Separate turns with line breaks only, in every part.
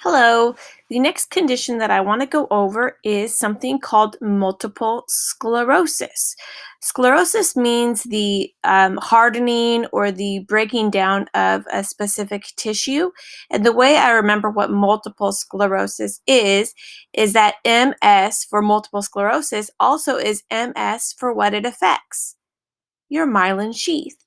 Hello. The next condition that I want to go over is something called multiple sclerosis. Sclerosis means the hardening or the breaking down of a specific tissue. And the way I remember what multiple sclerosis is that MS for multiple sclerosis also is MS for what it affects your myelin sheath.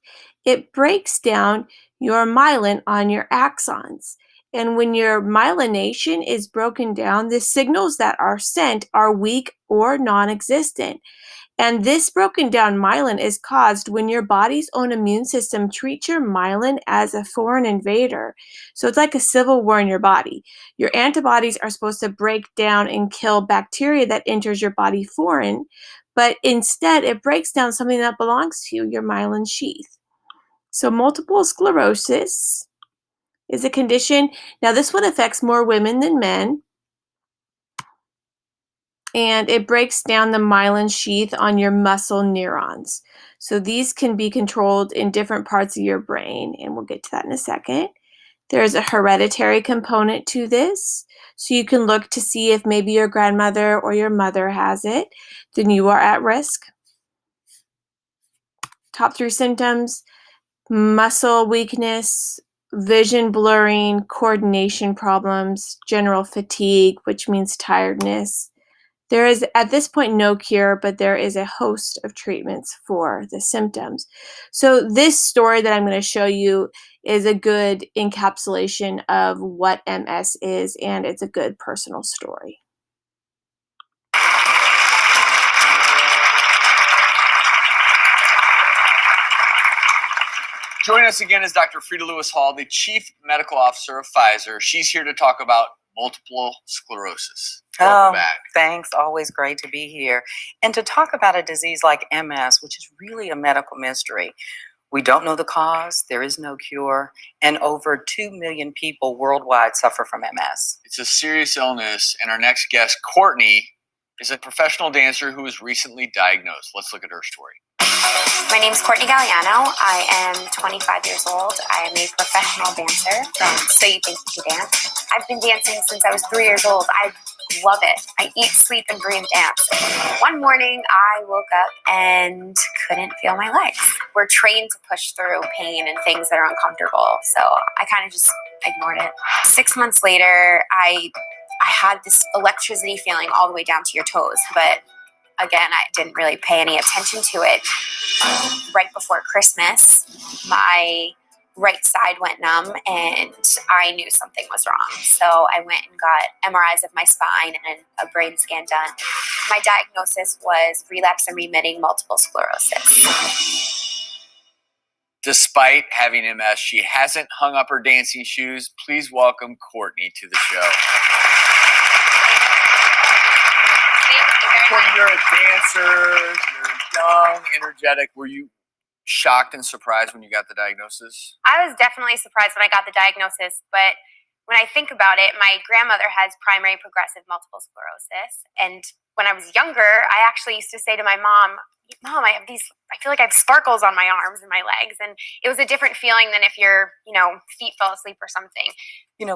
It breaks down your myelin on your axons. And when your myelination is broken down, the signals that are sent are weak or non existent. And this broken down myelin is caused when your body's own immune system treats your myelin as a foreign invader. So it's like a civil war in your body. Your antibodies are supposed to break down and kill bacteria that enters your body foreign, but instead it breaks down something that belongs to you, your myelin sheath. So multiple sclerosis is a condition. Now this one affects more women than men, and it breaks down the myelin sheath on your muscle neurons. So these can be controlled in different parts of your brain, and we'll get to that in a second. There's a hereditary component to this. So you can look to see if maybe your grandmother or your mother has it, then you are at risk. Top 3 symptoms: muscle weakness, vision blurring, coordination problems, general fatigue, which means tiredness. There is at this point no cure, but there is a host of treatments for the symptoms. So this story that I'm going to show you is a good encapsulation of what MS is, and it's a good personal story.
Joining us again is Dr. Frida Lewis Hall, the Chief Medical Officer of Pfizer. She's here to talk about multiple sclerosis. Welcome back.
Thanks. Always great to be here. And to talk about a disease like MS, which is really a medical mystery. We don't know the cause, there is no cure, and over 2 million people worldwide suffer from MS.
It's a serious illness, and our next guest, Courtney, is a professional dancer who was recently diagnosed. Let's look at her story.
My name is Courtney Galliano. I am 25 years old. I am a professional dancer from So You Think You Can Dance. I've been dancing since I was 3 years old. I love it. I eat, sleep, and breathe dance. One morning, I woke up and couldn't feel my legs. We're trained to push through pain and things that are uncomfortable, so I kind of just ignored it. 6 months later, I had this electricity feeling all the way down to your toes, but again, I didn't really pay any attention to it. Right before Christmas, my right side went numb and I knew something was wrong. So I went and got MRIs of my spine and a brain scan done. My diagnosis was relapse and remitting multiple sclerosis.
Despite having MS, she hasn't hung up her dancing shoes. Please welcome Courtney to the show. Courtney, you're a dancer, you're young, energetic. Were you shocked and surprised when you got the diagnosis?
I was definitely surprised when I got the diagnosis, but when I think about it, my grandmother has primary progressive multiple sclerosis. And when I was younger, I actually used to say to my mom, I feel like I have sparkles on my arms and my legs. And it was a different feeling than if your, feet fell asleep or something.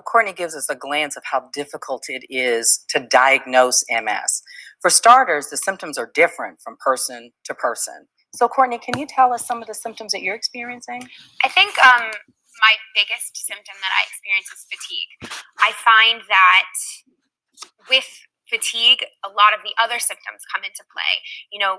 Courtney gives us a glance of how difficult it is to diagnose MS. For starters, the symptoms are different from person to person. So, Courtney, can you tell us some of the symptoms that you're experiencing?
I think my biggest symptom that I experience is fatigue. I find that with fatigue, a lot of the other symptoms come into play,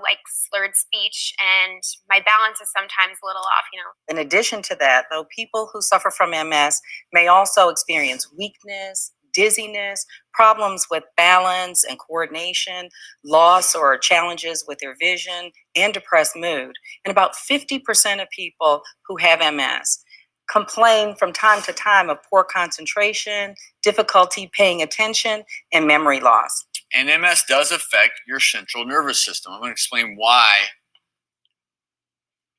like slurred speech, and my balance is sometimes a little off.
In addition to that, though, people who suffer from MS may also experience weakness, dizziness, problems with balance and coordination, loss or challenges with their vision, and depressed mood. And about 50% of people who have MS complain from time to time of poor concentration, difficulty paying attention, and memory loss.
And MS does affect your central nervous system. I'm going to explain why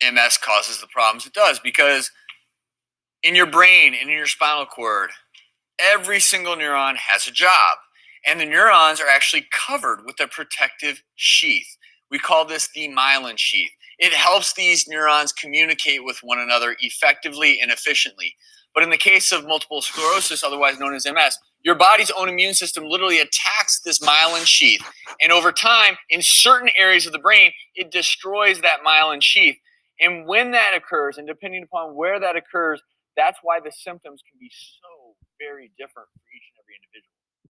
MS causes the problems it does. Because in your brain and in your spinal cord, every single neuron has a job. And the neurons are actually covered with a protective sheath. We call this the myelin sheath. It helps these neurons communicate with one another effectively and efficiently. But in the case of multiple sclerosis, otherwise known as MS, Your body's own immune system literally attacks this myelin sheath. And over time, in certain areas of the brain, it destroys that myelin sheath. And when that occurs, and depending upon where that occurs, that's why the symptoms can be so very different for each and every individual.